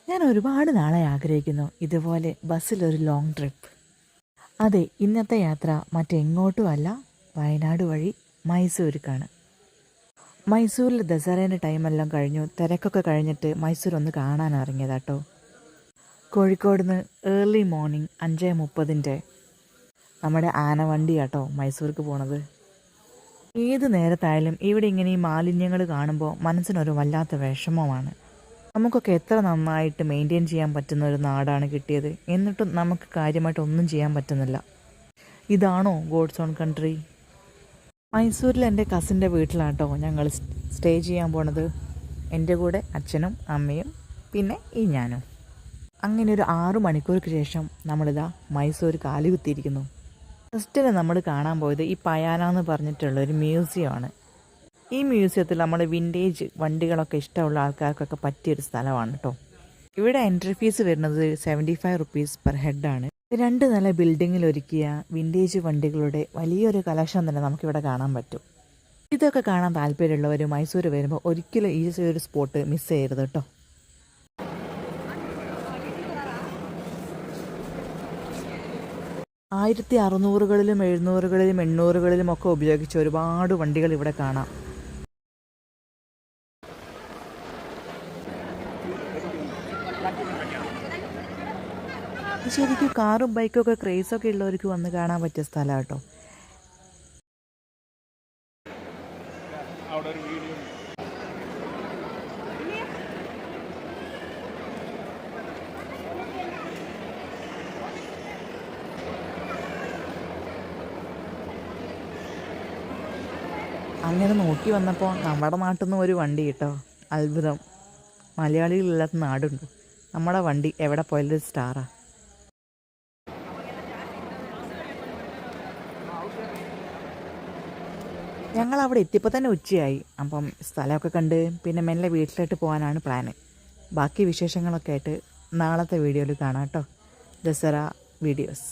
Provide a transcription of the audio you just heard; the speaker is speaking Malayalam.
ഞാൻ ഒരുപാട് നാളെ ആഗ്രഹിക്കുന്നു ഇതുപോലെ ബസ്സിലൊരു ലോങ് ട്രിപ്പ്. അതെ, ഇന്നത്തെ യാത്ര മറ്റെങ്ങോട്ടുമല്ല, വയനാട് വഴി മൈസൂർക്കാണ്. മൈസൂരിൽ ദസറേൻ്റെ ടൈമെല്ലാം കഴിഞ്ഞു, തിരക്കൊക്കെ കഴിഞ്ഞിട്ട് മൈസൂർ ഒന്ന് കാണാൻ ഇറങ്ങിയതാട്ടോ. കോഴിക്കോട് നിന്ന് ഏർലി മോർണിംഗ് 5:30 നമ്മുടെ ആനവണ്ടിയാട്ടോ മൈസൂർക്ക് പോണത്. ഏത് നേരത്തായാലും ഇവിടെ ഇങ്ങനെ ഈ മാലിന്യങ്ങൾ കാണുമ്പോൾ മനസ്സിനൊരു വല്ലാത്ത വിഷമമാണ്. നമുക്കൊക്കെ എത്ര നന്നായിട്ട് മെയിൻറ്റെയിൻ ചെയ്യാൻ പറ്റുന്ന ഒരു നാടാണ് കിട്ടിയത്, എന്നിട്ടും നമുക്ക് കാര്യമായിട്ട് ഒന്നും ചെയ്യാൻ പറ്റുന്നില്ല. ഇതാണോ ഗോഡ്സ് ഓൺ കൺട്രി? മൈസൂരിൽ എൻ്റെ കസിൻ്റെ വീട്ടിലാട്ടോ ഞങ്ങൾ സ്റ്റേ ചെയ്യാൻ പോണത്. എൻ്റെ കൂടെ അച്ഛനും അമ്മയും പിന്നെ ഈ ഞാനും. അങ്ങനെ ഒരു 6 മണിക്കൂർക്ക് ശേഷം നമ്മളിതാ മൈസൂർ കാലുകുത്തിയിരിക്കുന്നു. ഫസ്റ്റിൽ നമ്മൾ കാണാൻ പോയത് ഈ പയാന എന്ന് പറഞ്ഞിട്ടുള്ളൊരു മ്യൂസിയമാണ്. ഈ മ്യൂസിയത്തിൽ നമ്മുടെ വിൻറ്റേജ് വണ്ടികളൊക്കെ ഇഷ്ടമുള്ള ആൾക്കാർക്കൊക്കെ പറ്റിയൊരു സ്ഥലമാണ് കേട്ടോ. ഇവിടെ എൻട്രി ഫീസ് വരുന്നത് 75 റുപ്പീസ് പെർ ഹെഡാണ്. 2 നില ബിൽഡിങ്ങിൽ ഒരുക്കിയ വിൻറ്റേജ് വണ്ടികളുടെ വലിയൊരു കളക്ഷൻ തന്നെ നമുക്കിവിടെ കാണാൻ പറ്റും. ഇതൊക്കെ കാണാൻ താല്പര്യമുള്ളവർ മൈസൂർ വരുമ്പോൾ ഒരിക്കലും ഈ ഒരു സ്പോട്ട് മിസ് ചെയ്യരുത് കേട്ടോ. 1600കളിലും 700കളിലും 800കളിലും ഒക്കെ ഉപയോഗിച്ച ഒരുപാട് വണ്ടികൾ ഇവിടെ കാണാം. ശരിക്കും കാറും ബൈക്കൊക്കെ ക്രേസൊക്കെ ഉള്ളവർക്ക് വന്ന് കാണാൻ പറ്റിയ സ്ഥലമാണ് കേട്ടോ. അങ്ങനെ നോക്കി വന്നപ്പോൾ നമ്മുടെ നാട്ടിൽ നിന്ന് ഒരു വണ്ടി കേട്ടോ. അത്ഭുതം, മലയാളികളില്ലാത്ത നാടുണ്ട്. നമ്മുടെ വണ്ടി എവിടെ പോയാലും സ്റ്റാറാ. ഞങ്ങൾ അവിടെ എത്തിയപ്പോൾ തന്നെ ഉച്ചയായി. അപ്പം സ്ഥലമൊക്കെ കണ്ട് പിന്നെ മെല്ലെ വീട്ടിലോട്ട് പോകാനാണ് പ്ലാന്. ബാക്കി വിശേഷങ്ങളൊക്കെ ആയിട്ട് നാളത്തെ വീഡിയോയിൽ കാണാം കേട്ടോ. ദസറ വീഡിയോസ്.